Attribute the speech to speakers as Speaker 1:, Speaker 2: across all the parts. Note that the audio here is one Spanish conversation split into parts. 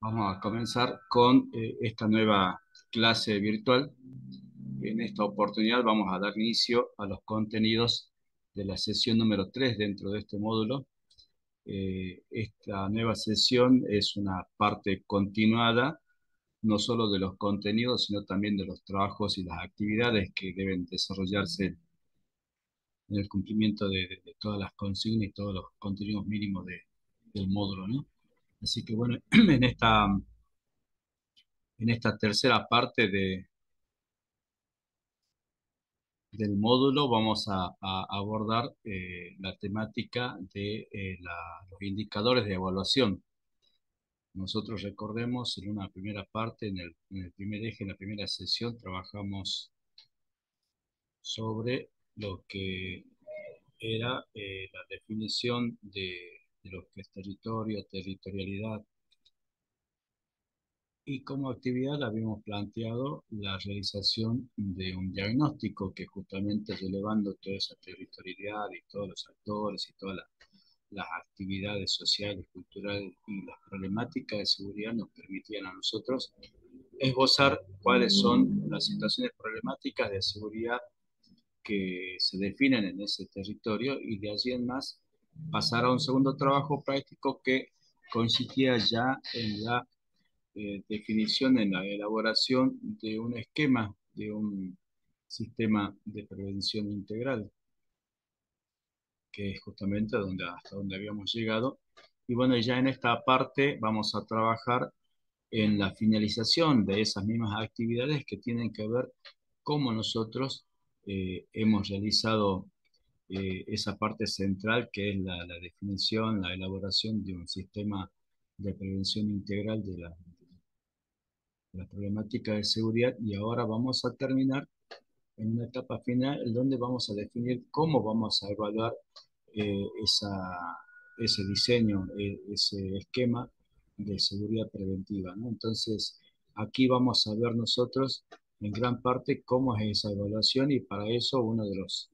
Speaker 1: Vamos a comenzar con esta nueva clase virtual. En esta oportunidad vamos a dar inicio a los contenidos de la sesión número 3 dentro de este módulo. Esta nueva sesión es una parte continuada, no solo de los contenidos, sino también de los trabajos y las actividades que deben desarrollarse en el cumplimiento de todas las consignas y todos los contenidos mínimos del módulo, ¿no? Así que bueno, en esta tercera parte del módulo vamos a abordar la temática de los indicadores de evaluación. Nosotros recordemos en una primera parte, en el primer eje, en la primera sesión, trabajamos sobre lo que era la definición de lo que es territorio, territorialidad, y como actividad habíamos planteado la realización de un diagnóstico que justamente relevando toda esa territorialidad y todos los actores y todas las actividades sociales, culturales y las problemáticas de seguridad nos permitían a nosotros esbozar cuáles son las situaciones problemáticas de seguridad que se definen en ese territorio y de allí en más pasar a un segundo trabajo práctico que consistía ya en la definición, en la elaboración de un esquema, de un sistema de prevención integral, que es justamente hasta donde habíamos llegado. Y bueno, ya en esta parte vamos a trabajar en la finalización de esas mismas actividades que tienen que ver cómo nosotros hemos realizado esa parte central que es la definición, la elaboración de un sistema de prevención integral de la problemática de seguridad, y ahora vamos a terminar en una etapa final en donde vamos a definir cómo vamos a evaluar ese diseño, ese esquema de seguridad preventiva, ¿no? Entonces, aquí vamos a ver nosotros en gran parte cómo es esa evaluación, y para eso uno de los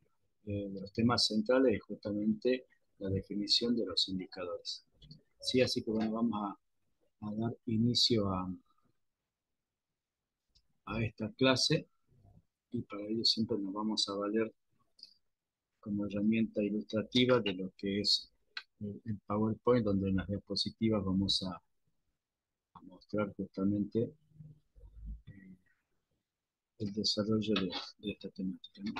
Speaker 1: temas centrales es justamente la definición de los indicadores. Sí, así que bueno, vamos a dar inicio a esta clase, y para ello siempre nos vamos a valer como herramienta ilustrativa de lo que es el PowerPoint, donde en las diapositivas vamos a mostrar justamente el desarrollo de esta temática, ¿no?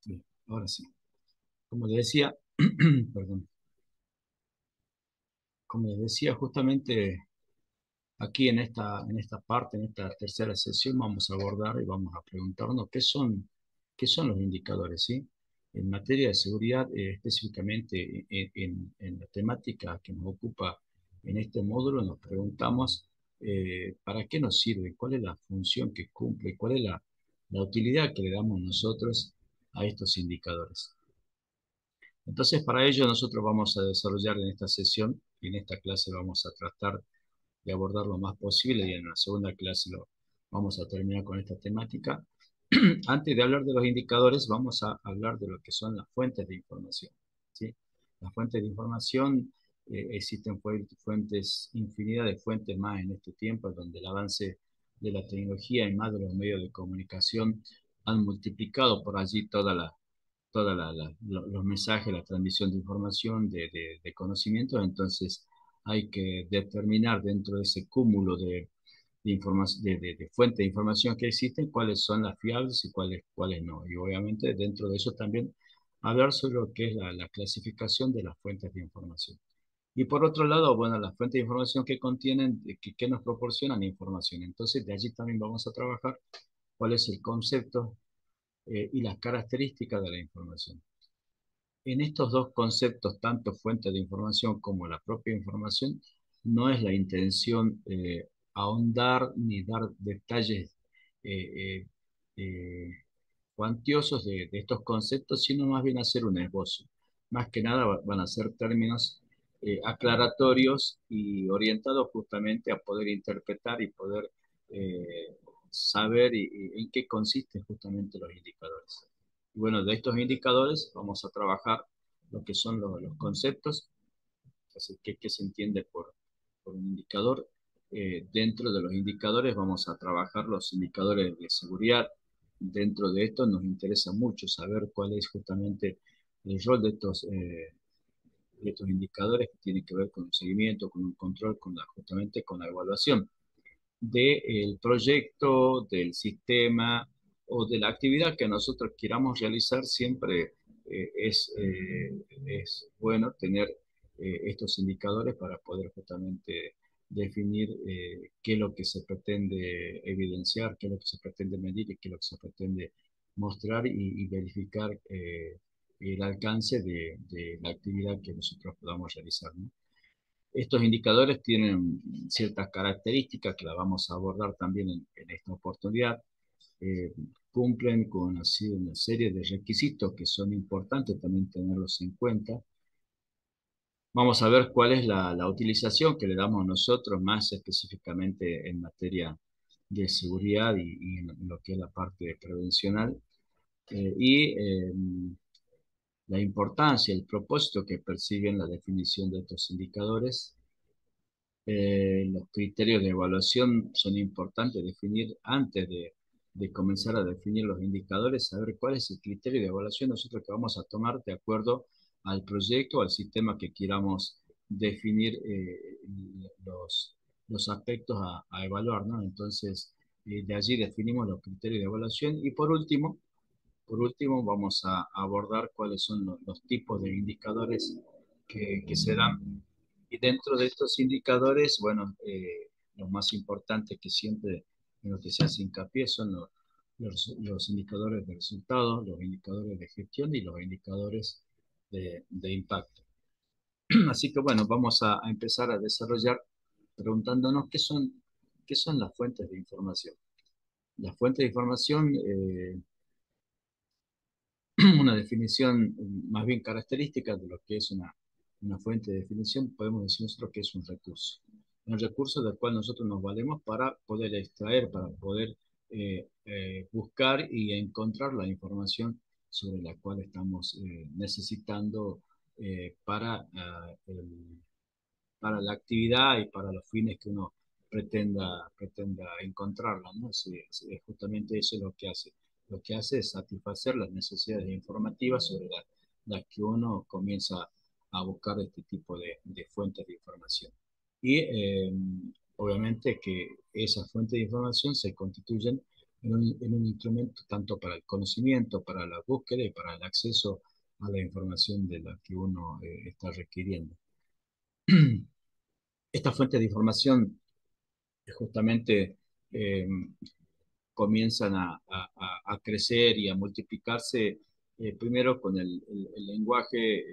Speaker 1: Bien, ahora sí. Como les decía, perdón, como les decía, justamente aquí en esta parte, en esta tercera sesión, vamos a abordar y vamos a preguntarnos qué son los indicadores, ¿sí? En materia de seguridad, específicamente en la temática que nos ocupa en este módulo, nos preguntamos ¿para qué nos sirve? ¿Cuál es la función que cumple? ¿Cuál es la utilidad que le damos nosotros a estos indicadores? Entonces, para ello nosotros vamos a desarrollar en esta sesión y en esta clase vamos a tratar de abordar lo más posible, y en la segunda clase vamos a terminar con esta temática. Antes de hablar de los indicadores, vamos a hablar de lo que son las fuentes de información, ¿sí? Las fuentes de información, existen fuentes, infinidad de fuentes más en este tiempo, donde el avance de la tecnología y más de los medios de comunicación han multiplicado por allí los mensajes, la transmisión de información, de conocimientos. Entonces hay que determinar dentro de ese cúmulo de fuentes de información que existen cuáles son las fiables y cuáles no. Y obviamente dentro de eso también hablar sobre lo que es la clasificación de las fuentes de información. Y por otro lado, bueno, las fuentes de información que contienen, que nos proporcionan información. Entonces de allí también vamos a trabajar cuál es el concepto y las características de la información. En estos dos conceptos, tanto fuente de información como la propia información, no es la intención ahondar ni dar detalles eh, eh, eh, cuantiosos de estos conceptos, sino más bien hacer un esbozo. Más que nada van a ser términos aclaratorios y orientados justamente a poder interpretar y poder saber y en qué consisten justamente los indicadores. Y bueno, de estos indicadores vamos a trabajar lo que son los conceptos, así que qué se entiende por un indicador. Dentro de los indicadores vamos a trabajar los indicadores de seguridad. Dentro de esto nos interesa mucho saber cuál es justamente el rol de estos indicadores que tienen que ver con el seguimiento, con el control, justamente con la evaluación del proyecto, del sistema o de la actividad que nosotros queramos realizar. Siempre es bueno tener estos indicadores para poder justamente definir qué es lo que se pretende evidenciar, qué es lo que se pretende medir y qué es lo que se pretende mostrar y verificar el alcance de la actividad que nosotros podamos realizar, ¿no? Estos indicadores tienen ciertas características que las vamos a abordar también en esta oportunidad. Eh, Cumplen con así una serie de requisitos que son importantes también tenerlos en cuenta. Vamos a ver cuál es la utilización que le damos nosotros, más específicamente en materia de seguridad y en lo que es la parte prevencional. La importancia, el propósito que persiguen la definición de estos indicadores. Los criterios de evaluación son importantes definir antes de comenzar a definir los indicadores, saber cuál es el criterio de evaluación nosotros que vamos a tomar de acuerdo al proyecto o al sistema que queramos definir los, los aspectos a evaluar, ¿no? Entonces, de allí definimos los criterios de evaluación y por último vamos a abordar cuáles son los tipos de indicadores que se dan. Y dentro de estos indicadores, bueno, los más importantes que siempre en los que se hace hincapié son los indicadores de resultados, los indicadores de gestión y los indicadores de impacto. Así que bueno, vamos a empezar a desarrollar preguntándonos qué son las fuentes de información. Las fuentes de información, una definición más bien característica de lo que es una fuente de definición, podemos decir nosotros que es un recurso. Un recurso del cual nosotros nos valemos para poder extraer, para poder buscar y encontrar la información sobre la cual estamos necesitando para la actividad y para los fines que uno pretenda encontrarla, ¿no? Justamente eso es lo que hace. Lo que hace es satisfacer las necesidades informativas sobre las que uno comienza a buscar este tipo de fuentes de información. Y obviamente que esas fuentes de información se constituyen en un instrumento tanto para el conocimiento, para la búsqueda y para el acceso a la información de la que uno está requiriendo. Estas fuentes de información justamente eh, comienzan a crecer y a multiplicarse primero con el lenguaje,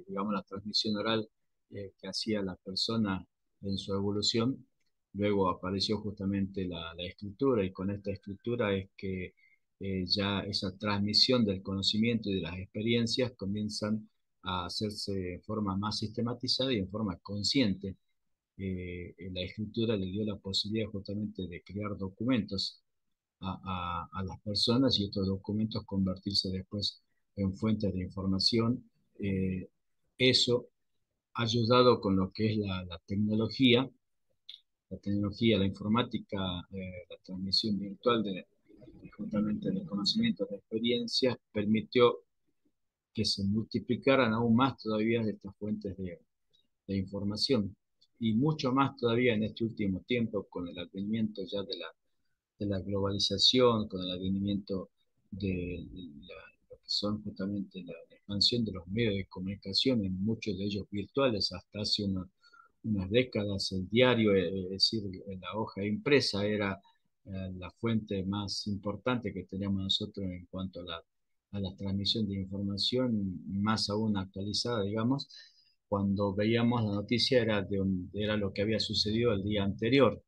Speaker 1: digamos, la transmisión oral que hacía la persona en su evolución. Luego apareció justamente la escritura y con esta escritura es que ya esa transmisión del conocimiento y de las experiencias comienzan a hacerse de forma más sistematizada y en forma consciente. La escritura le dio la posibilidad justamente de crear documentos a las personas y estos documentos convertirse después en fuentes de información. Eso ha ayudado con lo que es la tecnología, la informática, la transmisión virtual justamente de conocimientos, de experiencias, permitió que se multiplicaran aún más todavía estas fuentes de información. Y mucho más todavía en este último tiempo, con el advenimiento ya de la globalización, con el advenimiento de lo que son justamente la expansión de los medios de comunicación, en muchos de ellos virtuales, hasta hace unas décadas el diario, es decir, la hoja impresa era la fuente más importante que teníamos nosotros en cuanto a la transmisión de información, más aún actualizada, digamos. Cuando veíamos la noticia era lo que había sucedido el día anterior,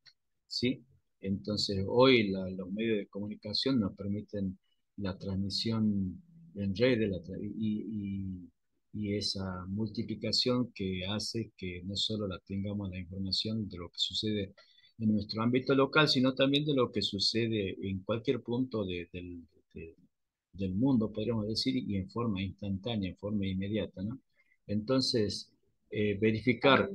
Speaker 1: ¿sí? Entonces, hoy los medios de comunicación nos permiten la transmisión en redes y esa multiplicación que hace que no solo la tengamos la información de lo que sucede en nuestro ámbito local, sino también de lo que sucede en cualquier punto de- del mundo, podríamos decir, y en forma instantánea, en forma inmediata, ¿no? Entonces, verificar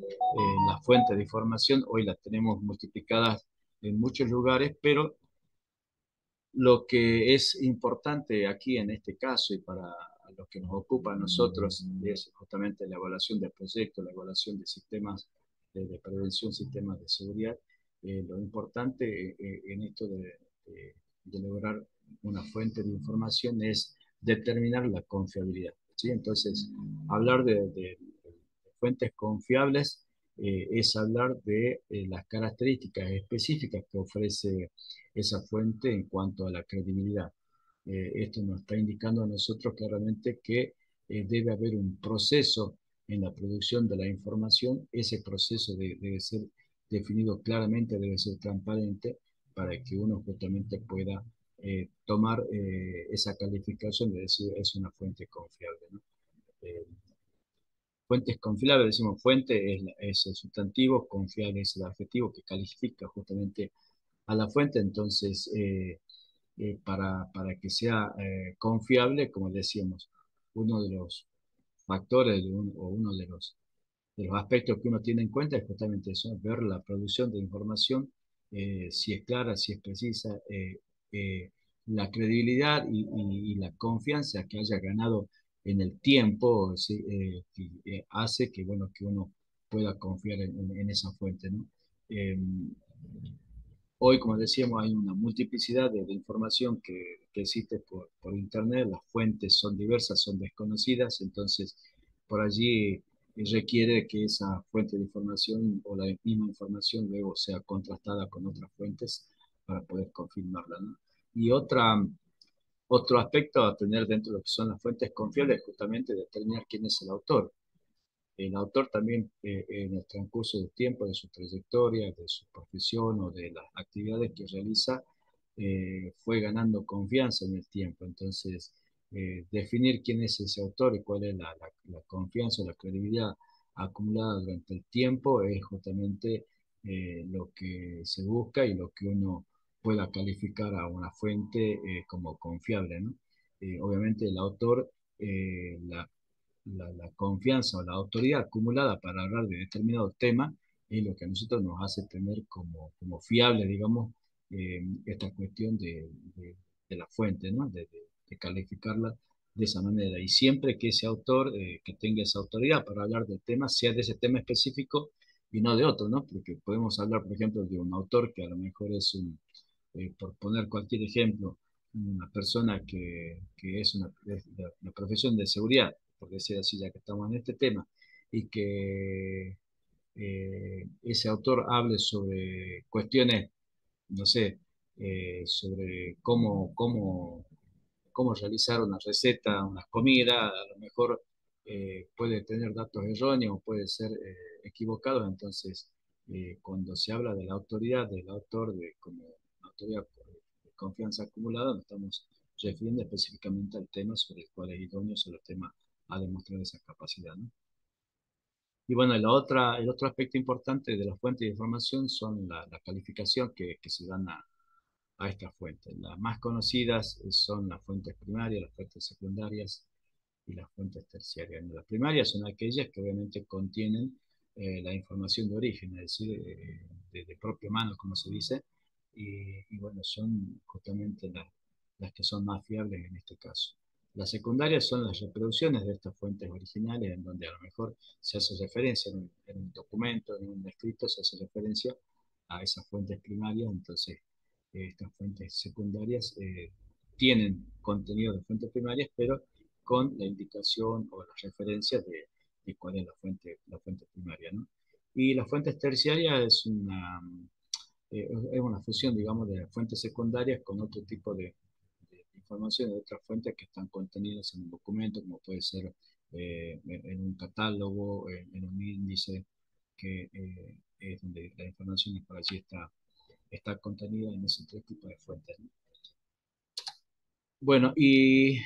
Speaker 1: las fuentes de información, hoy las tenemos multiplicadas en muchos lugares, pero lo que es importante aquí en este caso y para lo que nos ocupa a nosotros es justamente la evaluación del proyecto, la evaluación de sistemas de prevención, sistemas de seguridad. Lo importante en esto de lograr una fuente de información es determinar la confiabilidad, ¿sí? Entonces, hablar de fuentes confiables es hablar de las características específicas que ofrece esa fuente en cuanto a la credibilidad. Esto nos está indicando a nosotros claramente que debe haber un proceso en la producción de la información. Ese proceso debe ser definido claramente, debe ser transparente para que uno justamente pueda tomar esa calificación de decir es una fuente confiable, ¿no? Eh, Fuentes confiables, decimos fuente es el sustantivo, confiable es el adjetivo que califica justamente a la fuente. Entonces, para que sea confiable, como decíamos, uno de los factores o uno de los aspectos que uno tiene en cuenta es justamente eso, ver la producción de información, si es clara, si es precisa, eh, la credibilidad y la confianza que haya ganado en el tiempo, ¿sí? Hace que, bueno, que uno pueda confiar en esa fuente, ¿no? Eh, Hoy, como decíamos, hay una multiplicidad de información que existe por Internet, las fuentes son diversas, son desconocidas, entonces por allí requiere que esa fuente de información o la misma información luego sea contrastada con otras fuentes para poder confirmarla, ¿no? Y otro aspecto a tener dentro de lo que son las fuentes confiables es justamente determinar quién es el autor. El autor también, en el transcurso del tiempo, de su trayectoria, de su profesión o de las actividades que realiza, fue ganando confianza en el tiempo. Entonces, definir quién es ese autor y cuál es la confianza o la credibilidad acumulada durante el tiempo es justamente lo que se busca y lo que uno pueda calificar a una fuente como confiable, ¿no? Obviamente el autor, la confianza o la autoridad acumulada para hablar de determinado tema es lo que a nosotros nos hace tener como fiable, digamos, esta cuestión de la fuente, ¿no? De calificarla de esa manera. Y siempre que ese autor que tenga esa autoridad para hablar del tema, sea de ese tema específico y no de otro, ¿no? Porque podemos hablar, por ejemplo, de un autor que a lo mejor es por poner cualquier ejemplo, una persona que es de la profesión de seguridad, por decir así, ya que estamos en este tema, y que ese autor hable sobre cuestiones, no sé, sobre cómo realizar una receta, una comida, a lo mejor puede tener datos erróneos, puede ser equivocado, entonces cuando se habla de la autoridad del autor como autoridad de confianza acumulada, nos estamos refiriendo específicamente al tema sobre el cual es idóneo, sobre el tema a demostrar esa capacidad, ¿no? Y bueno, el otro aspecto importante de las fuentes de información son la calificación que se dan a estas fuentes. Las más conocidas son las fuentes primarias, las fuentes secundarias y las fuentes terciarias. Las primarias son aquellas que obviamente contienen la información de origen, es decir, de propia mano, como se dice, y bueno, son justamente las que son más fiables en este caso. Las secundarias son las reproducciones de estas fuentes originales, en donde a lo mejor se hace referencia en un documento, en un escrito, se hace referencia a esas fuentes primarias, entonces estas fuentes secundarias tienen contenido de fuentes primarias, pero con la indicación o las referencias de cuál es la fuente primaria, ¿no? Y las fuentes terciarias es una fusión, digamos, de fuentes secundarias con otro tipo de información de otras fuentes que están contenidas en un documento, como puede ser en un catálogo, en un índice, que es donde la información por allí está contenida en ese tres tipos de fuentes, ¿no? Bueno, y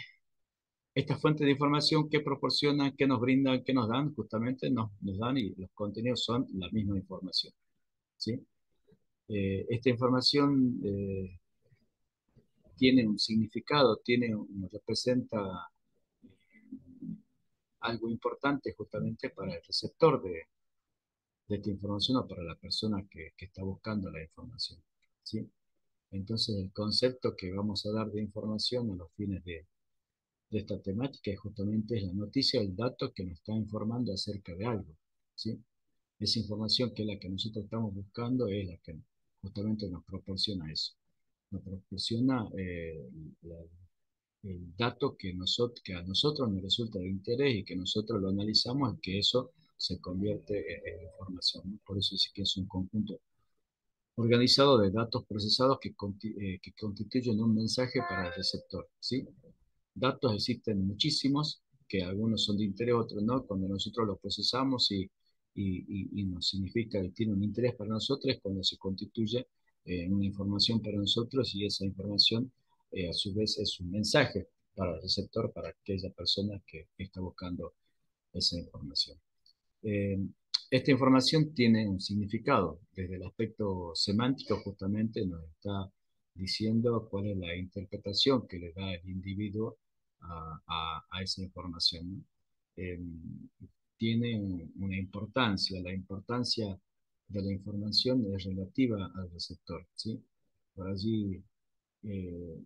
Speaker 1: estas fuentes de información que proporcionan, que nos brindan, que nos dan, justamente nos dan y los contenidos son la misma información, ¿sí? Esta información tiene un significado, representa algo importante justamente para el receptor de esta información o para la persona que está buscando la información, ¿sí? Entonces, el concepto que vamos a dar de información a los fines de esta temática es justamente la noticia, el dato que nos está informando acerca de algo, ¿sí? Esa información que es la que nosotros estamos buscando es la que justamente nos proporciona eso. Nos proporciona la- el dato que a nosotros nos resulta de interés y que nosotros lo analizamos y que eso se convierte en información, ¿no? Por eso sí que es un conjunto organizado de datos procesados que constituyen un mensaje para el receptor, ¿sí? Datos existen muchísimos, que algunos son de interés, otros no. Cuando nosotros los procesamos y nos significa que tiene un interés para nosotros, es cuando se constituye una información para nosotros y esa información a su vez es un mensaje para el receptor, para aquella persona que está buscando esa información. Eh, Esta información tiene un significado. Desde el aspecto semántico justamente nos está diciendo cuál es la interpretación que le da el individuo a esa información, ¿no? Eh, Tiene una importancia. La importancia de la información es relativa al receptor, ¿sí? Por allí eh,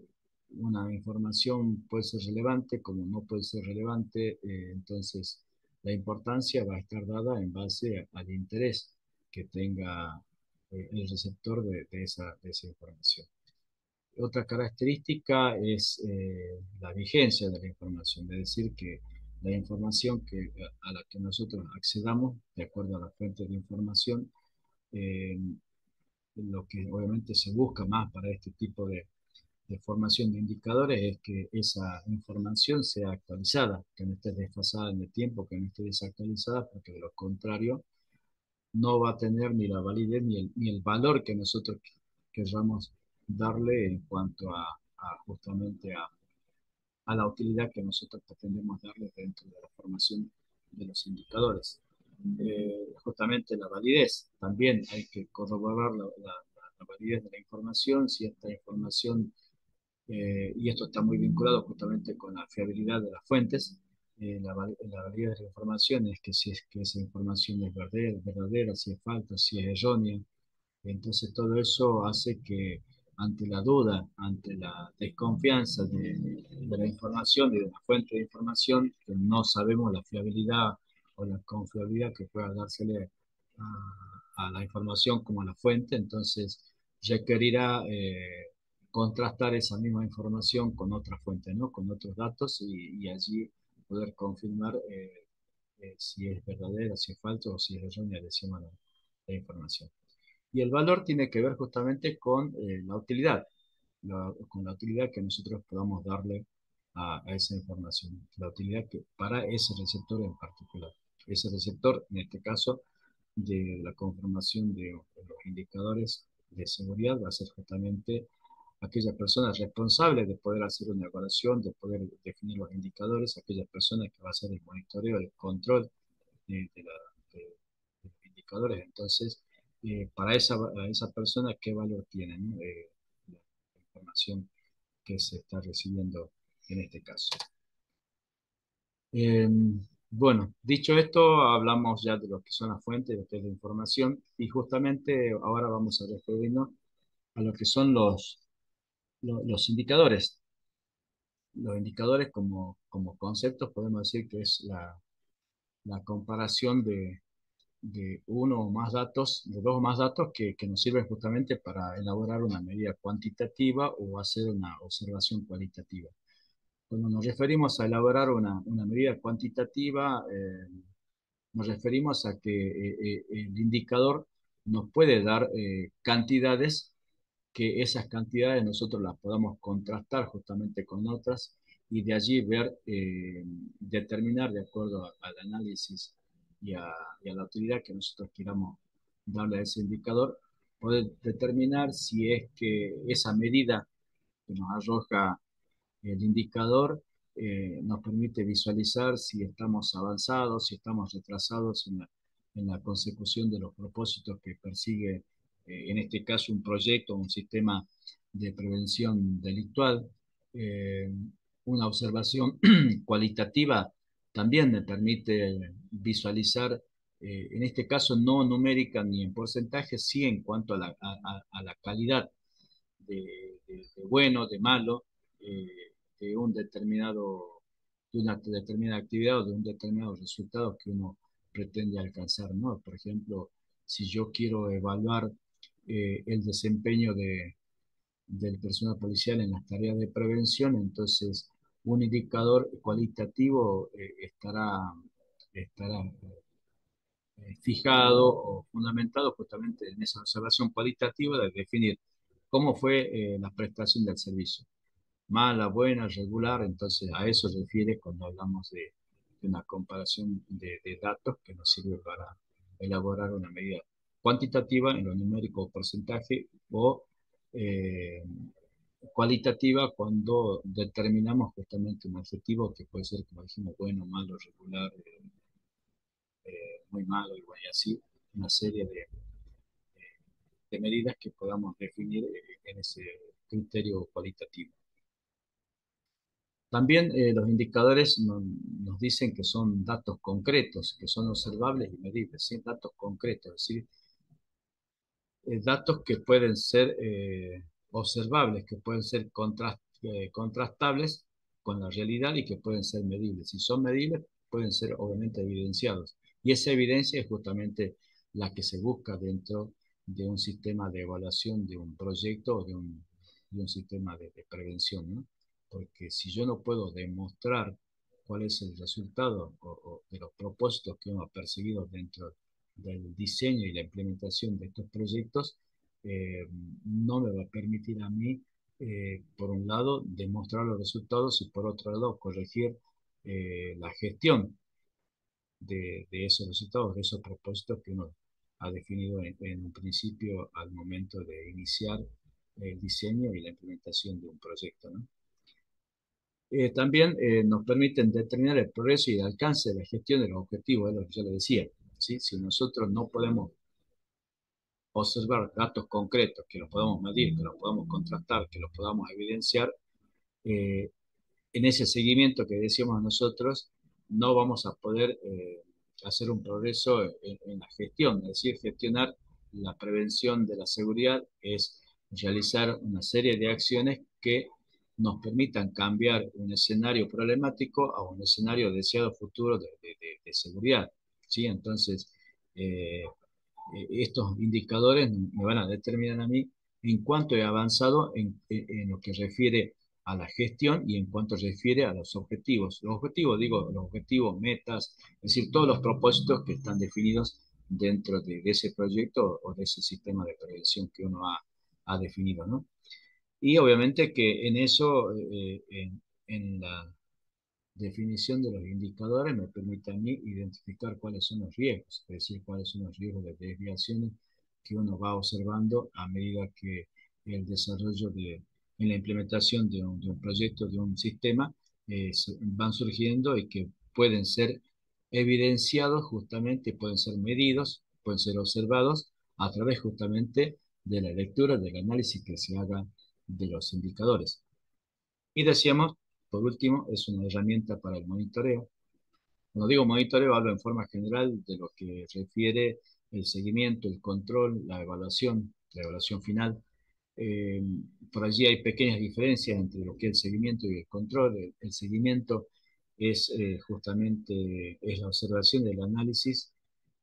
Speaker 1: una información puede ser relevante como no puede ser relevante, entonces la importancia va a estar dada en base al interés que tenga el receptor de esa información. Otra característica es la vigencia de la información, es decir, que la información a la que nosotros accedamos, de acuerdo a la fuente de información, eh, lo que obviamente se busca más para este tipo de formación de indicadores es que esa información sea actualizada, que no esté desfasada en el tiempo, que no esté desactualizada, porque de lo contrario no va a tener ni la validez ni el valor que nosotros querramos darle en cuanto justamente a la utilidad que nosotros pretendemos darle dentro de la formación de los indicadores. Justamente la validez, también hay que corroborar la validez de la información, si esta información y esto está muy vinculado justamente con la fiabilidad de las fuentes. La validez de la información es que si es que esa información es verdadera, si es falsa, si es errónea. Entonces todo eso hace que ante la duda, ante la desconfianza de la información y de la fuente de información, que no sabemos la fiabilidad o la confiabilidad que pueda dársele a la información como a la fuente, entonces requerirá contrastar esa misma información con otra fuente, ¿no? Con otros datos y allí poder confirmar si es verdadera, si es falso o si es errónea, decimos la información. Y el valor tiene que ver justamente con la utilidad, con la utilidad que nosotros podamos darle a esa información, la utilidad que para ese receptor en particular. Ese receptor, en este caso, de la conformación de los indicadores de seguridad va a ser justamente aquella persona responsable de poder hacer una evaluación, de poder definir los indicadores, aquella persona que va a hacer el monitoreo, el control de los indicadores. Entonces, para esa persona, ¿qué valor tiene, ¿no? La información que se está recibiendo en este caso? Eh, bueno, dicho esto, hablamos ya de lo que son las fuentes, de lo que es la información, y justamente ahora vamos a referirnos a lo que son los indicadores. Los indicadores como conceptos podemos decir que es la comparación de uno o más datos, de dos o más datos que nos sirven justamente para elaborar una medida cuantitativa o hacer una observación cualitativa. Cuando nos referimos a elaborar una medida cuantitativa, nos referimos a que el indicador nos puede dar cantidades, que esas cantidades nosotros las podamos contrastar justamente con otras y de allí ver, determinar de acuerdo al análisis y y a la utilidad que nosotros queramos darle a ese indicador, poder determinar si es que esa medida que nos arroja el indicador nos permite visualizar si estamos avanzados, si estamos retrasados en la consecución de los propósitos que persigue en este caso un proyecto, un sistema de prevención delictual. Eh, una observación cualitativa también me permite visualizar, en este caso no numérica ni en porcentaje, sí en cuanto a a la calidad de bueno, de malo, de un determinado, de una determinada actividad o de un determinado resultado que uno pretende alcanzar, ¿no? Por ejemplo, si yo quiero evaluar el desempeño del personal policial en las tareas de prevención, entonces un indicador cualitativo estará fijado o fundamentado justamente en esa observación cualitativa de definir cómo fue la prestación del servicio. Mala, buena, regular, entonces a eso se refiere cuando hablamos de una comparación de datos que nos sirve para elaborar una medida cuantitativa en lo numérico o porcentaje o eh, cualitativa cuando determinamos justamente un objetivo que puede ser, como dijimos, bueno, malo, regular, muy malo y bueno, y así una serie de medidas que podamos definir en ese criterio cualitativo. También los indicadores nos dicen que son datos concretos, que son observables y medibles, ¿sí? Datos concretos, es decir, datos que pueden ser observables, que pueden ser contrastables con la realidad y que pueden ser medibles. Si son medibles, pueden ser obviamente evidenciados. Y esa evidencia es justamente la que se busca dentro de un sistema de evaluación de un proyecto o de un sistema de prevención, ¿no? Porque si yo no puedo demostrar cuál es el resultado o de los propósitos que uno ha perseguido dentro del diseño y la implementación de estos proyectos, eh, no me va a permitir a mí, por un lado, demostrar los resultados y por otro lado, corregir la gestión de esos resultados, de esos propósitos que uno ha definido en un principio al momento de iniciar el diseño y la implementación de un proyecto, ¿no? También nos permiten determinar el progreso y el alcance de la gestión de los objetivos, es lo que yo le decía, ¿sí? Si nosotros no podemos observar datos concretos, que los podamos medir, que los podamos contrastar, que los podamos evidenciar, eh, en ese seguimiento que decíamos nosotros, no vamos a poder hacer un progreso en la gestión, es decir, gestionar la prevención de la seguridad es realizar una serie de acciones que nos permitan cambiar un escenario problemático a un escenario deseado futuro de seguridad. ¿Sí? Entonces, estos indicadores me van a determinar a mí en cuánto he avanzado en lo que refiere a la gestión y en cuanto refiere a los objetivos. Los objetivos, digo, los objetivos, metas, es decir, todos los propósitos que están definidos dentro de ese proyecto o de ese sistema de prevención que uno ha definido, ¿no? Y obviamente que en eso, en la definición de los indicadores me permite a mí identificar cuáles son los riesgos, es decir, cuáles son los riesgos de desviaciones que uno va observando a medida que el desarrollo en la implementación de un proyecto, de un sistema, van surgiendo y que pueden ser evidenciados justamente, pueden ser medidos, pueden ser observados a través justamente de la lectura, del análisis que se haga de los indicadores. Y decíamos, por último, es una herramienta para el monitoreo. Cuando digo monitoreo, hablo en forma general de lo que refiere el seguimiento, el control, la evaluación final. Eh, por allí hay pequeñas diferencias entre lo que es el seguimiento y el control. El seguimiento es justamente es la observación del análisis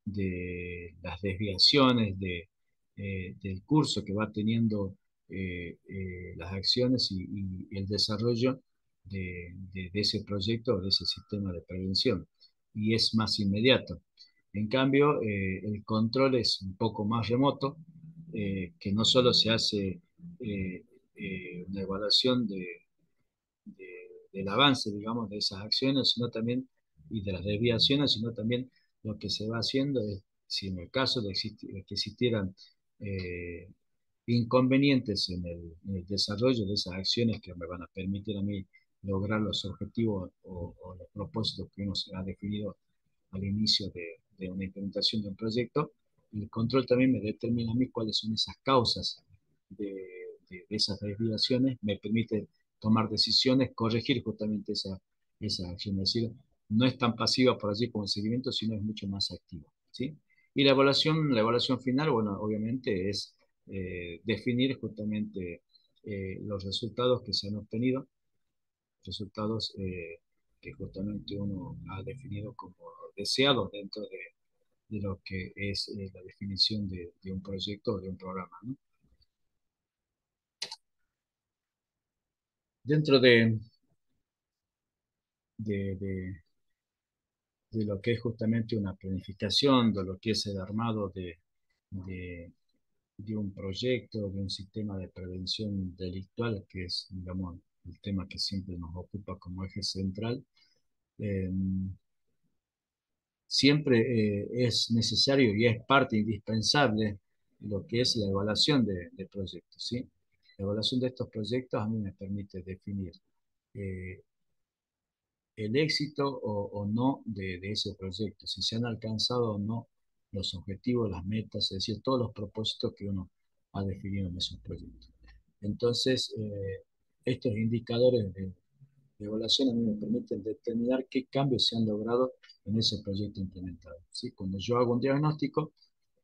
Speaker 1: de las desviaciones del curso que va teniendo las acciones y el desarrollo de ese proyecto o de ese sistema de prevención. Y es más inmediato. En cambio, el control es un poco más remoto, que no solo se hace una evaluación del avance, digamos, de esas acciones, sino también, y de las desviaciones, sino también lo que se va haciendo es, si en el caso de que existieran eh, inconvenientes en el desarrollo de esas acciones que me van a permitir a mí lograr los objetivos o los propósitos que uno se ha definido al inicio de una implementación de un proyecto, el control también me determina a mí cuáles son esas causas de, de esas desviaciones, me permite tomar decisiones, corregir justamente esa acción. Es decir, no es tan pasiva por allí como el seguimiento, sino es mucho más activa, ¿sí? Y la evaluación final, bueno, obviamente es definir justamente los resultados que se han obtenido, resultados que justamente uno ha definido como deseados dentro de lo que es la definición de un proyecto o de un programa, ¿no? Dentro de, de- de lo que es justamente una planificación, de lo que es el armado de, de un proyecto, de un sistema de prevención delictual, que es, digamos, el tema que siempre nos ocupa como eje central. eh, Siempre es necesario y es parte indispensable lo que es la evaluación de proyectos, ¿sí? La evaluación de estos proyectos a mí me permite definir eh, el éxito o no de ese proyecto, si se han alcanzado o no los objetivos, las metas, es decir, todos los propósitos que uno ha definido en esos proyectos. Entonces, estos indicadores de evaluación a mí me permiten determinar qué cambios se han logrado en ese proyecto implementado, ¿sí? Cuando yo hago un diagnóstico,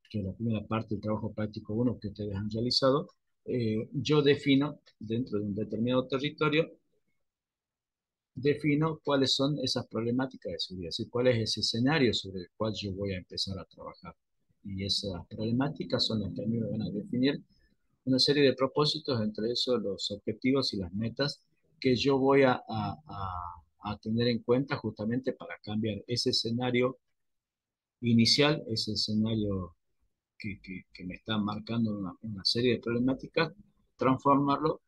Speaker 1: que es la primera parte del trabajo práctico uno que ustedes han realizado, yo defino dentro de un determinado territorio, defino cuáles son esas problemáticas de seguridad, es decir, cuál es ese escenario sobre el cual yo voy a empezar a trabajar. Y esas problemáticas son las que a mí me van a definir una serie de propósitos, entre esos los objetivos y las metas que yo voy a tener en cuenta justamente para cambiar ese escenario inicial, ese escenario que me está marcando una serie de problemáticas, transformarlo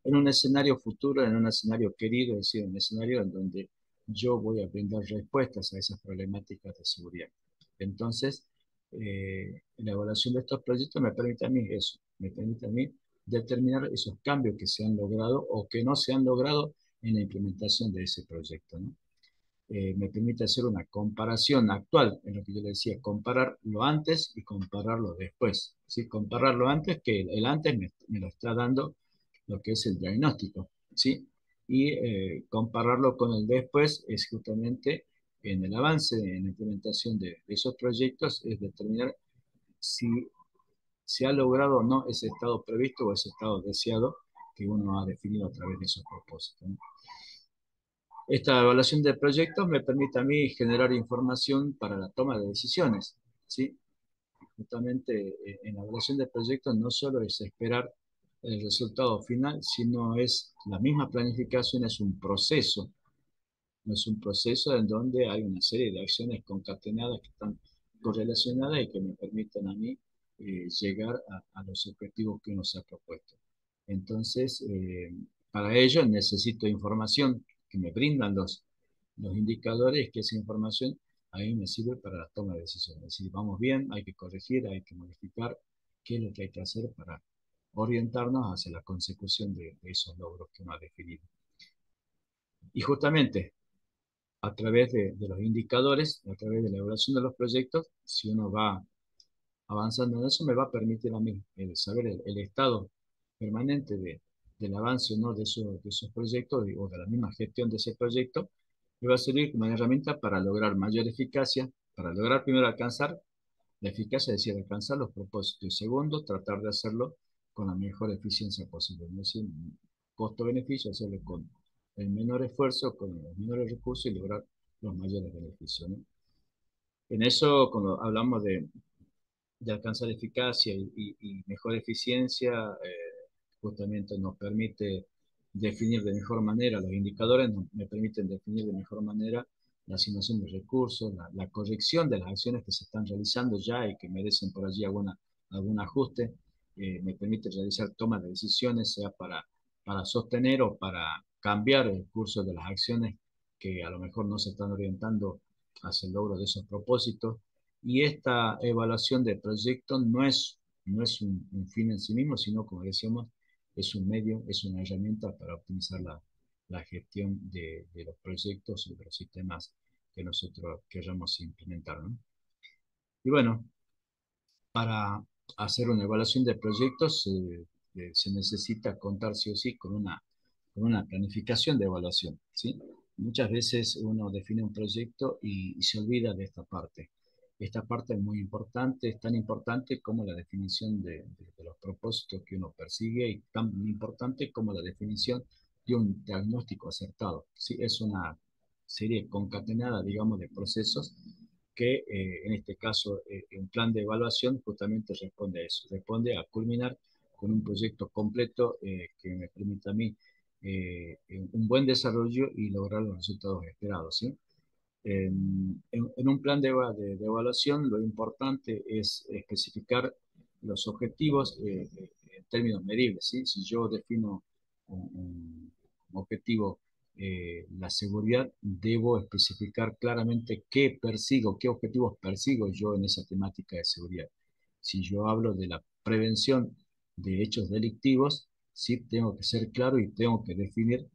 Speaker 1: en un escenario futuro, en un escenario querido, es decir, un escenario en donde yo voy a brindar respuestas a esas problemáticas de seguridad. Entonces, la evaluación de estos proyectos me permite a mí eso, me permite a mí determinar esos cambios que se han logrado o que no se han logrado en la implementación de ese proyecto, ¿no? Me permite hacer una comparación actual, en lo que yo le decía, comparar lo antes y compararlo después, ¿sí? Compararlo antes, que el antes me lo está dando lo que es el diagnóstico, ¿sí? Y compararlo con el después es justamente en el avance, en la implementación de esos proyectos, es determinar si se ha logrado o no ese estado previsto o ese estado deseado que uno ha definido a través de esos propósitos, ¿no? Esta evaluación de proyectos me permite a mí generar información para la toma de decisiones, ¿sí? Justamente en la evaluación de proyectos no solo es esperar el resultado final, sino es la misma planificación, es un proceso, no es un proceso en donde hay una serie de acciones concatenadas que están correlacionadas y que me permiten a mí llegar a los objetivos que uno se ha propuesto. Entonces, para ello necesito información que me brindan los indicadores, que esa información a mí me sirve para la toma de decisiones. Es decir, vamos bien, hay que corregir, hay que modificar, qué es lo que hay que hacer para orientarnos hacia la consecución de esos logros que uno ha definido. Y justamente a través de los indicadores, a través de la evaluación de los proyectos, si uno va avanzando en eso, me va a permitir a mí saber el estado permanente del avance o no de esos proyectos o de la misma gestión de ese proyecto, me va a servir como una herramienta para lograr mayor eficacia, para lograr primero alcanzar la eficacia, es decir, alcanzar los propósitos, y segundo, tratar de hacerlo con la mejor eficiencia posible, no es decir, costo-beneficio, hacerlo con el menor esfuerzo, con los menores recursos y lograr los mayores beneficios, ¿no? En eso, cuando hablamos de alcanzar eficacia y mejor eficiencia, justamente nos permite definir de mejor manera los indicadores, me permiten definir de mejor manera la asignación de recursos, la corrección de las acciones que se están realizando ya y que merecen por allí algún ajuste, me permite realizar tomas de decisiones, sea para sostener o para cambiar el curso de las acciones que a lo mejor no se están orientando hacia el logro de esos propósitos. Y esta evaluación de proyecto no es un fin en sí mismo, sino, como decíamos, es un medio, es una herramienta para optimizar la gestión de los proyectos y de los sistemas que nosotros queramos implementar, ¿no? Y bueno, Para hacer una evaluación de proyectos se necesita contar sí o sí con una planificación de evaluación, ¿sí? Muchas veces uno define un proyecto y se olvida de esta parte. Esta parte es muy importante, es tan importante como la definición de los propósitos que uno persigue y tan importante como la definición de un diagnóstico acertado, ¿sí? Es una serie concatenada, digamos, de procesos que en este caso un plan de evaluación justamente responde a eso, responde a culminar con un proyecto completo que me permita a mí un buen desarrollo y lograr los resultados esperados, ¿sí? En un plan de evaluación lo importante es especificar los objetivos en términos medibles, ¿sí? Si yo defino un objetivo, la seguridad, debo especificar claramente qué persigo, qué objetivos persigo yo en esa temática de seguridad. Si yo hablo de la prevención de hechos delictivos, sí tengo que ser claro y tengo que definir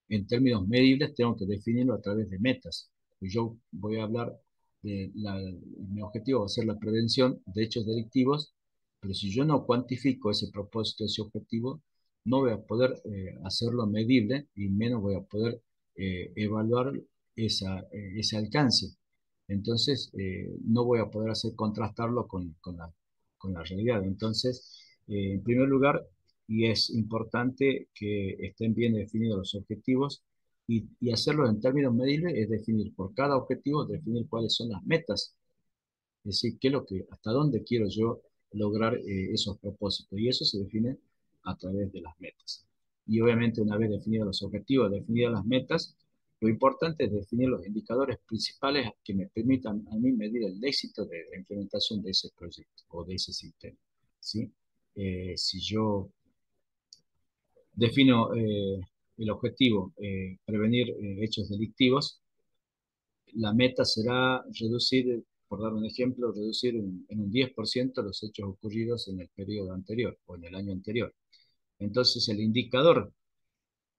Speaker 1: en términos medibles, tengo que definirlo a través de metas. Yo voy a hablar mi objetivo va a ser la prevención de hechos delictivos, pero si yo no cuantifico ese propósito, ese objetivo, no voy a poder hacerlo medible y menos voy a poder evaluar ese alcance. Entonces, no voy a poder hacer contrastarlo con la realidad. Entonces, en primer lugar, y es importante que estén bien definidos los objetivos y hacerlo en términos medibles es definir por cada objetivo, definir cuáles son las metas, es decir, qué es lo que, hasta dónde quiero yo lograr esos propósitos y eso se define a través de las metas. Y obviamente una vez definidos los objetivos, definidas las metas, lo importante es definir los indicadores principales que me permitan a mí medir el éxito de la implementación de ese proyecto o de ese sistema, ¿sí? Si yo defino el objetivo, prevenir hechos delictivos. La meta será reducir, por dar un ejemplo, reducir en un 10% los hechos ocurridos en el periodo anterior o en el año anterior. Entonces, el indicador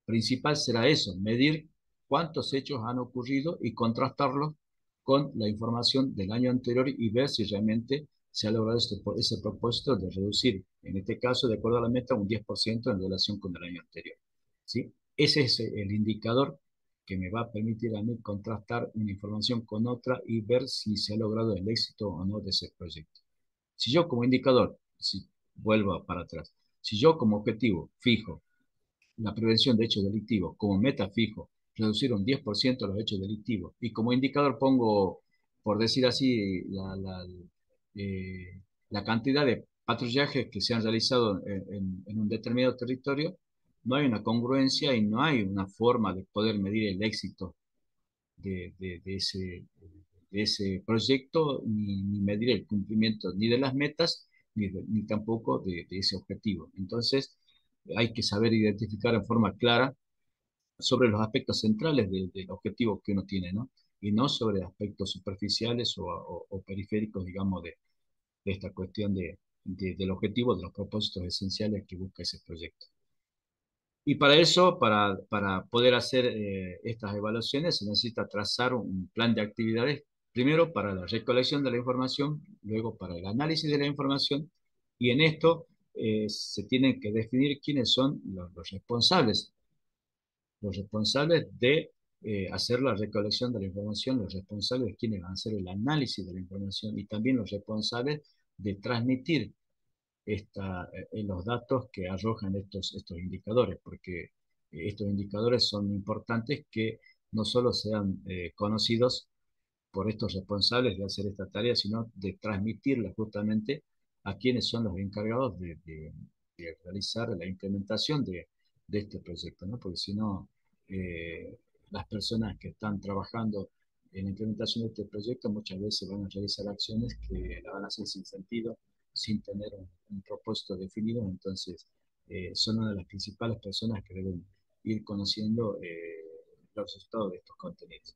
Speaker 1: principal será eso, medir cuántos hechos han ocurrido y contrastarlos con la información del año anterior y ver si realmente se ha logrado ese propósito de reducir, en este caso, de acuerdo a la meta, un 10% en relación con el año anterior. ¿Sí? Ese es el indicador que me va a permitir a mí contrastar una información con otra y ver si se ha logrado el éxito o no de ese proyecto. Si yo como indicador, si vuelvo para atrás, si yo como objetivo fijo la prevención de hechos delictivos como meta fijo, reducir un 10% los hechos delictivos. Y como indicador pongo, por decir así, la cantidad de patrullajes que se han realizado en un determinado territorio. No hay una congruencia y no hay una forma de poder medir el éxito de, de- de ese, de ese proyecto, ni medir el cumplimiento ni de las metas, ni tampoco de ese objetivo. Entonces, hay que saber identificar en forma clara sobre los aspectos centrales del objetivo que uno tiene, ¿no? Y no sobre aspectos superficiales o periféricos, digamos, de esta cuestión del objetivo, de los propósitos esenciales que busca ese proyecto. Y para eso, para poder hacer estas evaluaciones, se necesita trazar un plan de actividades, primero para la recolección de la información, luego para el análisis de la información, y en esto se tienen que definir quiénes son los responsables de hacer la recolección de la información, los responsables de quienes van a hacer el análisis de la información y también los responsables de transmitir los datos que arrojan estos indicadores, porque estos indicadores son importantes que no solo sean conocidos por estos responsables de hacer esta tarea, sino de transmitirla justamente a quienes son los encargados de realizar la implementación de este proyecto, ¿no? Porque si no, eh, las personas que están trabajando en la implementación de este proyecto muchas veces van a realizar acciones que la van a hacer sin sentido, sin tener un propósito definido, entonces son una de las principales personas que deben ir conociendo los resultados de estos contenidos.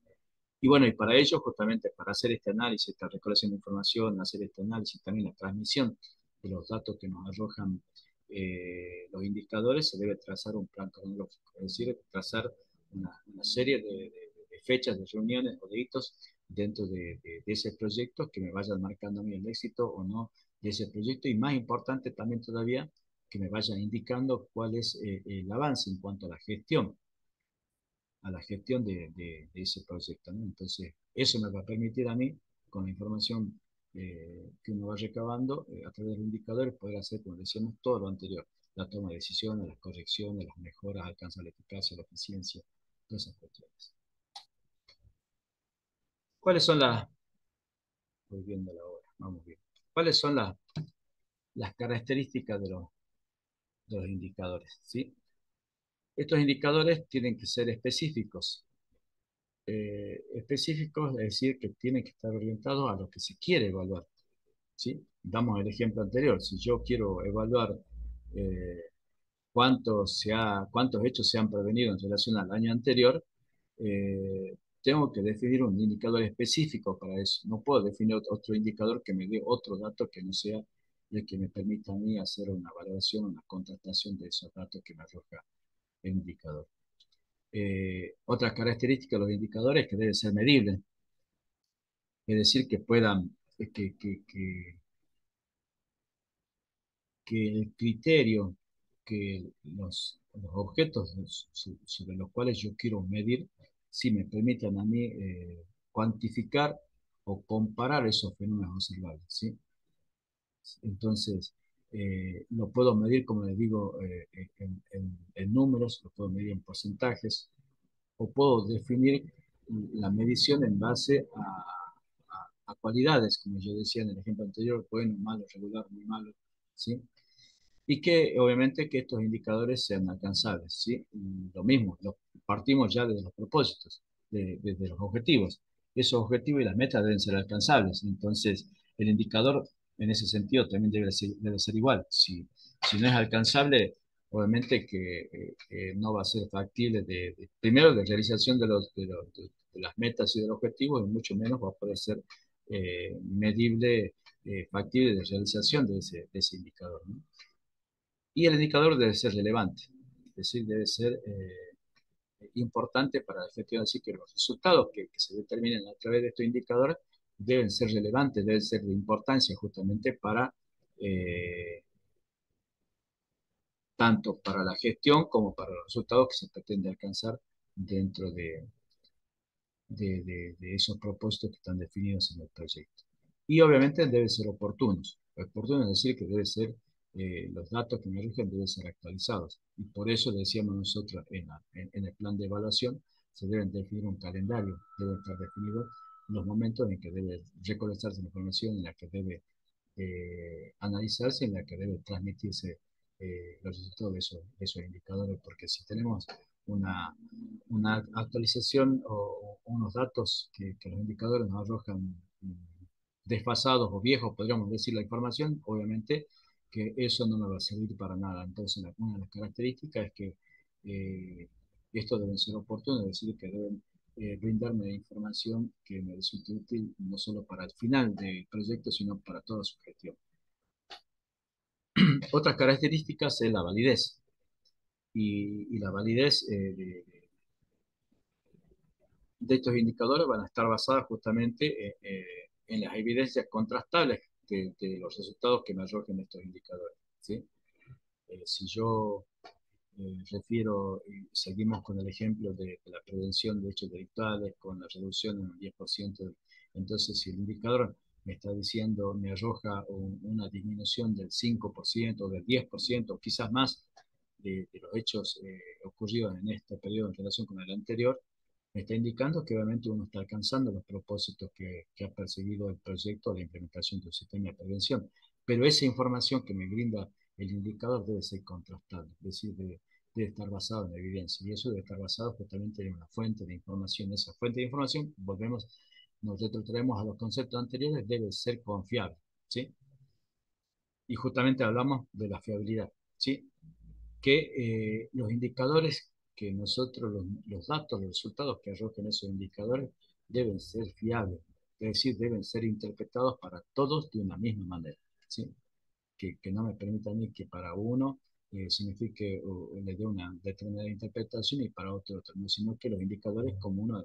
Speaker 1: Y bueno, y para ello, justamente para hacer este análisis, esta recolección de información, hacer este análisis, también la transmisión de los datos que nos arrojan los indicadores, se debe trazar un plan cronológico, es decir, trazar una serie de fechas, de reuniones o de hitos dentro de ese proyecto que me vayan marcando a mí el éxito o no de ese proyecto y más importante también todavía que me vayan indicando cuál es el avance en cuanto a la gestión de ese proyecto, ¿no? Entonces, eso me va a permitir a mí, con la información que uno va recabando, a través de los indicadores, poder hacer, como decíamos, todo lo anterior, la toma de decisiones, las correcciones, las mejoras, alcanzar la eficacia, la eficiencia, todas esas cuestiones. ¿Cuáles son las, voy viendo la hora, vamos bien, cuáles son las características de los indicadores? ¿Sí? Estos indicadores tienen que ser específicos. Específicos, es decir, que tienen que estar orientados a lo que se quiere evaluar. ¿Sí? Damos el ejemplo anterior. Si yo quiero evaluar eh, cuántos hechos se han prevenido en relación al año anterior, tengo que definir un indicador específico para eso. No puedo definir otro indicador que me dé otro dato que no sea el que me permita a mí hacer una valoración, una contrastación de esos datos que me arroja el indicador. Otra característica de los indicadores es que deben ser medibles, es decir, que puedan, que el criterio, que los objetos sobre los cuales yo quiero medir, sí me permitan a mí cuantificar o comparar esos fenómenos observables, ¿sí? Entonces, lo puedo medir, como les digo, en números, lo puedo medir en porcentajes, o puedo definir la medición en base a cualidades, como yo decía en el ejemplo anterior, bueno, malo, regular, muy malo, ¿sí? Y que obviamente que estos indicadores sean alcanzables, ¿sí? Y lo mismo, partimos ya desde los propósitos, desde los objetivos. Esos objetivos y las metas deben ser alcanzables, entonces el indicador en ese sentido también debe ser igual. Si no es alcanzable, obviamente que no va a ser factible primero de realización de las metas y de los objetivos, y mucho menos va a poder ser medible, factible de realización de ese indicador, ¿no? Y el indicador debe ser relevante, es decir, debe ser importante para efectivamente decir que los resultados que se determinen a través de estos indicadores deben ser relevantes, deben ser de importancia justamente para tanto para la gestión como para los resultados que se pretende alcanzar dentro de esos propósitos que están definidos en el proyecto. Y obviamente deben ser oportunos. Oportunos es decir que debe ser, los datos que me rigen deben ser actualizados. Y por eso decíamos nosotros en el plan de evaluación, se deben definir un calendario, deben estar definidos los momentos en que debe recolectarse la información, en la que debe analizarse, en la que debe transmitirse los resultados de esos indicadores, porque si tenemos una, una actualización o unos datos que los indicadores nos arrojan desfasados o viejos, podríamos decir, la información, obviamente que eso no nos va a servir para nada. Entonces, una de las características es que estos deben ser oportunos, es decir, que deben brindarme información que me resulte útil no solo para el final del proyecto, sino para toda su gestión. Otras características es la validez. Y la validez de estos indicadores van a estar basadas justamente en las evidencias contrastables de los resultados que me arrojen estos indicadores, ¿sí? Si yo refiero, y seguimos con el ejemplo de la prevención de hechos delictuales, con la reducción en un 10%, entonces si el indicador me está diciendo, me arroja una disminución del 5%, del 10%, quizás más, de los hechos ocurridos en este periodo en relación con el anterior, me está indicando que obviamente uno está alcanzando los propósitos que ha perseguido el proyecto de implementación de un sistema de prevención. Pero esa información que me brinda el indicador debe ser contrastable, es decir, debe estar basado en evidencia. Y eso debe estar basado justamente en una fuente de información. Esa fuente de información, volvemos, nos retrotraemos a los conceptos anteriores, debe ser confiable, ¿sí? Y justamente hablamos de la fiabilidad, ¿sí? Que los indicadores que nosotros, los datos, los resultados que arrojen esos indicadores deben ser fiables, es decir, deben ser interpretados para todos de una misma manera, ¿sí? Que no me permita a mí que para uno signifique o le dé una determinada interpretación y para otro otra, no, sino que los indicadores como uno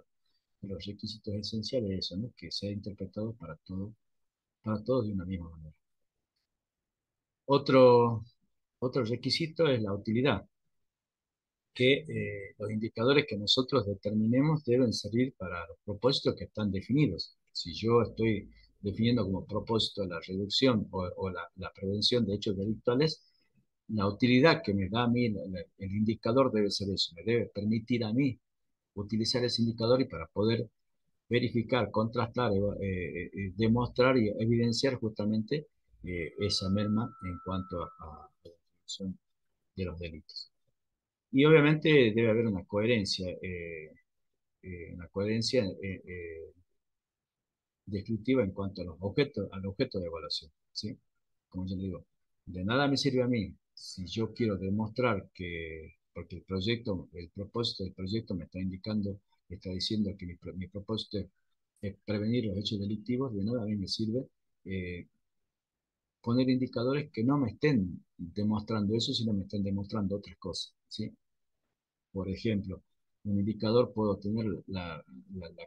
Speaker 1: de los requisitos esenciales es eso, ¿no? Que sea interpretado para todos de una misma manera. Otro, otro requisito es la utilidad, que los indicadores que nosotros determinemos deben servir para los propósitos que están definidos. Si yo estoy definiendo como propósito la reducción o la prevención de hechos delictuales, la utilidad que me da a mí el indicador debe ser eso, me debe permitir a mí utilizar ese indicador y para poder verificar, contrastar, demostrar y evidenciar justamente esa merma en cuanto a la prevención de los delitos. Y obviamente debe haber una coherencia descriptiva en cuanto a los objetos, al objeto de evaluación, ¿sí? Como yo digo, de nada me sirve a mí si yo quiero demostrar que, porque el proyecto, el propósito del proyecto me está indicando, me está diciendo que mi propósito es prevenir los hechos delictivos, de nada a mí me sirve eh, poner indicadores que no me estén demostrando eso, sino me estén demostrando otras cosas, ¿sí? Por ejemplo, un indicador puedo tener la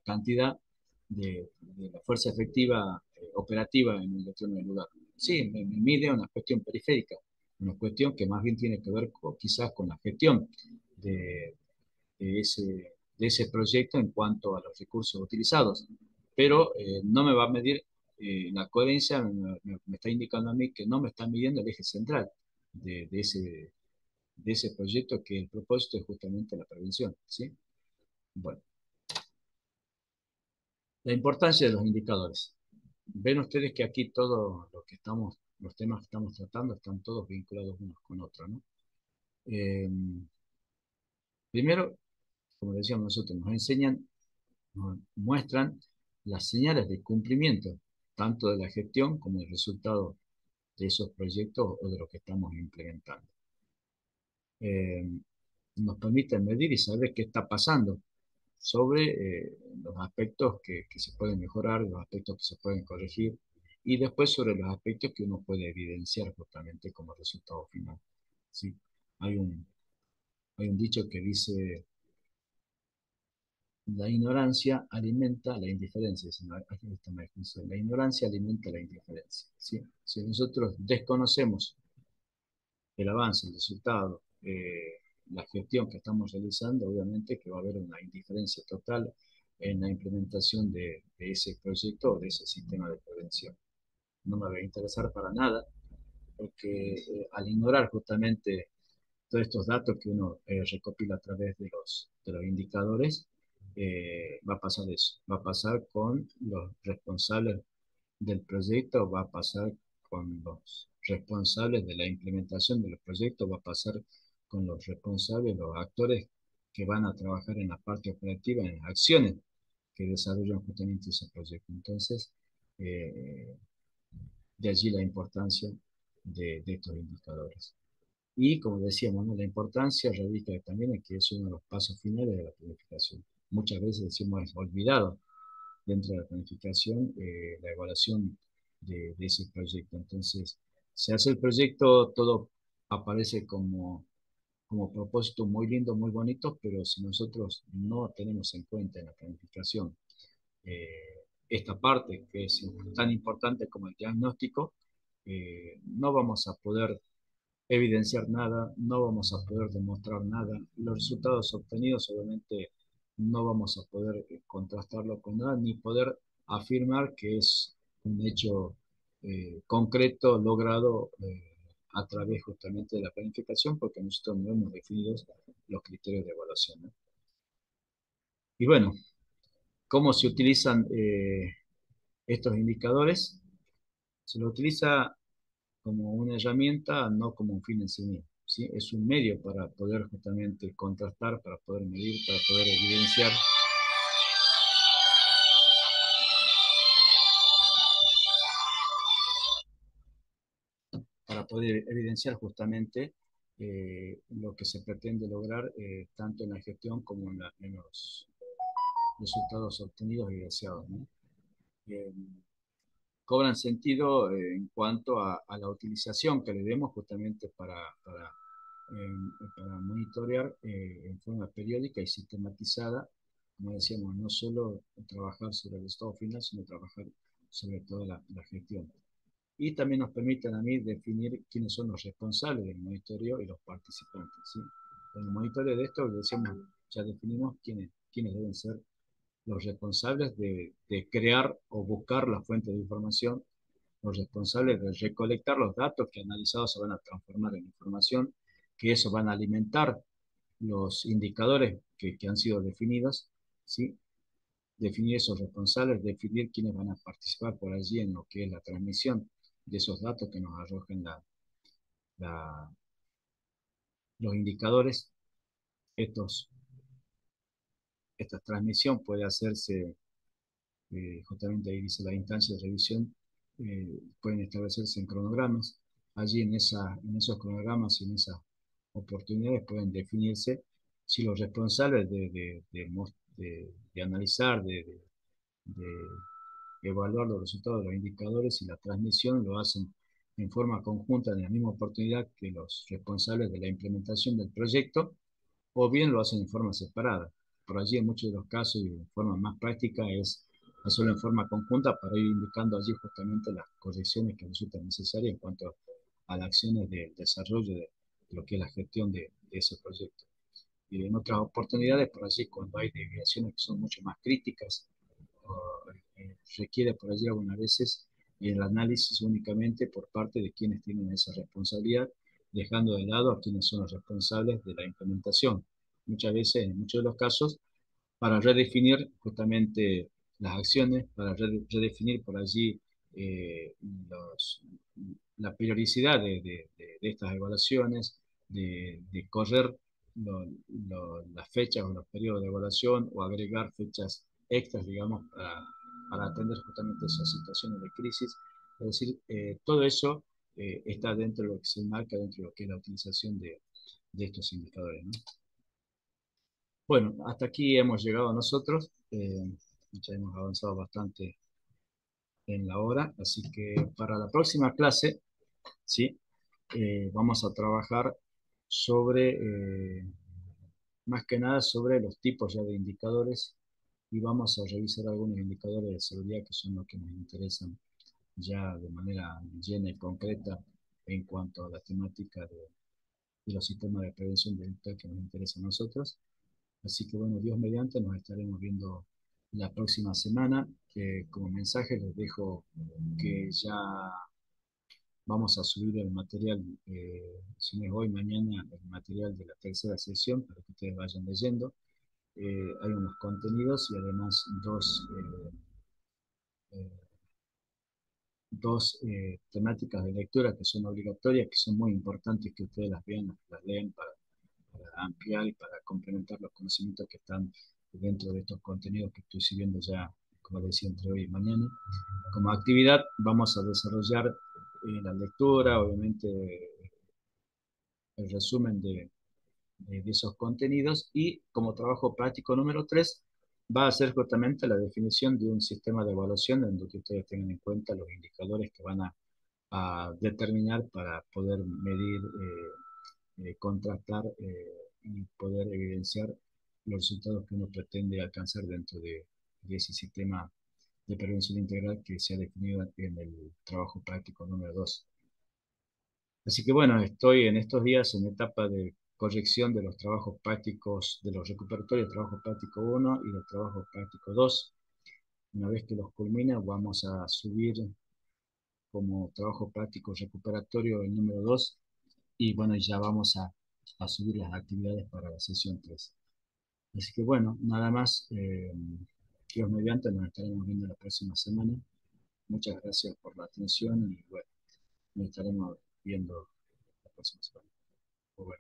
Speaker 1: cantidad de la fuerza efectiva operativa en un determinado lugar. Sí, me mide una cuestión periférica, una cuestión que más bien tiene que ver quizás con la gestión de, de ese, de ese proyecto en cuanto a los recursos utilizados, pero no me va a medir la coherencia, me está indicando a mí que no me está midiendo el eje central de ese proyecto, que el propósito es justamente la prevención, ¿sí? Bueno, la importancia de los indicadores. Ven ustedes que aquí todo lo que estamos, los temas que estamos tratando están todos vinculados unos con otros, ¿no? Eh, Primero, como decíamos nosotros, nos enseñan, nos muestran las señales de cumplimiento, tanto de la gestión como del resultado de esos proyectos o de lo que estamos implementando. Eh, Nos permiten medir y saber qué está pasando sobre los aspectos que se pueden mejorar, los aspectos que se pueden corregir, y después sobre los aspectos que uno puede evidenciar justamente como resultado final. ¿Sí? Hay un, Hay un dicho que dice, la ignorancia alimenta la indiferencia. La ignorancia alimenta la indiferencia. ¿Sí? Si nosotros desconocemos el avance, el resultado, la gestión que estamos realizando, obviamente que va a haber una indiferencia total en la implementación de ese proyecto o de ese sistema de prevención. No me va a interesar para nada, porque al ignorar justamente todos estos datos que uno recopila a través de los indicadores, va a pasar eso, va a pasar con los responsables del proyecto, va a pasar con los responsables de la implementación de los proyectos, va a pasar con los responsables, los actores que van a trabajar en la parte operativa, en las acciones que desarrollan justamente ese proyecto. Entonces, eh, de allí la importancia de estos indicadores. Y como decíamos, ¿no? La importancia radica también en que es uno de los pasos finales de la planificación. Muchas veces decimos es olvidado dentro de la planificación la evaluación de ese proyecto. Entonces, se hace el proyecto, todo aparece como propósito muy lindo, muy bonito, pero si nosotros no tenemos en cuenta en la planificación esta parte que es tan importante como el diagnóstico, no vamos a poder evidenciar nada, no vamos a poder demostrar nada. Los resultados obtenidos obviamente no vamos a poder contrastarlo con nada, ni poder afirmar que es un hecho concreto logrado a través justamente de la planificación, porque nosotros no hemos definido los criterios de evaluación, ¿no? Y bueno, ¿cómo se utilizan estos indicadores? Se lo utiliza como una herramienta, no como un fin en sí mismo, ¿sí? Es un medio para poder justamente contrastar, para poder medir, para poder evidenciar, justamente lo que se pretende lograr tanto en la gestión como en los resultados obtenidos y deseados, ¿no? Eh, Cobran sentido en cuanto a la utilización que le demos justamente para monitorear en forma periódica y sistematizada como decíamos, no solo trabajar sobre el estado final, sino trabajar sobre toda la gestión. Y también nos permiten a mí definir quiénes son los responsables del monitoreo y los participantes, ¿sí? En el monitoreo de esto, decíamos, ya definimos quiénes deben ser los responsables de crear o buscar la fuente de información, los responsables de recolectar los datos que analizados se van a transformar en información, que eso van a alimentar los indicadores que han sido definidos, ¿sí? Definir esos responsables, definir quiénes van a participar por allí en lo que es la transmisión de esos datos que nos arrojen la, los indicadores. Estos, esta transmisión puede hacerse, justamente ahí dice la instancia de revisión, pueden establecerse en cronogramas. Allí en esos cronogramas y en esas oportunidades pueden definirse si los responsables de analizar, de evaluar los resultados de los indicadores y la transmisión lo hacen en forma conjunta en la misma oportunidad que los responsables de la implementación del proyecto, o bien lo hacen en forma separada. Por allí, en muchos de los casos y de forma más práctica, es hacerlo en forma conjunta para ir indicando allí justamente las correcciones que resultan necesarias en cuanto a las acciones de desarrollo de lo que es la gestión de ese proyecto. Y en otras oportunidades, por allí, cuando hay desviaciones que son mucho más críticas, requiere por allí algunas veces el análisis únicamente por parte de quienes tienen esa responsabilidad, dejando de lado a quienes son los responsables de la implementación. Muchas veces, en muchos de los casos, para redefinir justamente las acciones, para redefinir por allí eh, los, la periodicidad de estas evaluaciones, de correr las fechas o los periodos de evaluación o agregar fechas extras, digamos, para atender justamente esas situaciones de crisis. Es decir, todo eso está dentro de lo que se enmarca dentro de lo que es la utilización de estos indicadores, ¿no? Bueno, hasta aquí hemos llegado nosotros. Ya hemos avanzado bastante en la hora, así que para la próxima clase, ¿sí? Vamos a trabajar sobre, más que nada, sobre los tipos ya de indicadores y vamos a revisar algunos indicadores de seguridad que son los que nos interesan ya de manera llena y concreta en cuanto a la temática de los sistemas de prevención digital que nos interesa a nosotros. Así que bueno, Dios mediante, nos estaremos viendo la próxima semana. Que como mensaje les dejo que ya vamos a subir el material, si no es hoy, mañana, el material de la tercera sesión para que ustedes vayan leyendo. Hay unos contenidos y además eh, dos temáticas de lectura que son obligatorias, que son muy importantes que ustedes las vean, las lean para ampliar y para complementar los conocimientos que están dentro de estos contenidos que estoy siguiendo ya, como decía, entre hoy y mañana. Como actividad vamos a desarrollar la lectura, obviamente el resumen de esos contenidos y como trabajo práctico número 3 va a ser justamente la definición de un sistema de evaluación en donde ustedes tengan en cuenta los indicadores que van a determinar para poder medir, contrastar y poder evidenciar los resultados que uno pretende alcanzar dentro de ese sistema de prevención integral que se ha definido en el trabajo práctico número 2. Así que bueno, estoy en estos días en etapa de corrección de los trabajos prácticos, de los recuperatorios, trabajo práctico 1 y del trabajo práctico 2. Una vez que los culmine, vamos a subir como trabajo práctico recuperatorio el número 2 y bueno, ya vamos a subir las actividades para la sesión 3. Así que bueno, nada más, Dios mediante, nos estaremos viendo la próxima semana. Muchas gracias por la atención y bueno, nos estaremos viendo la próxima semana. Muy bueno.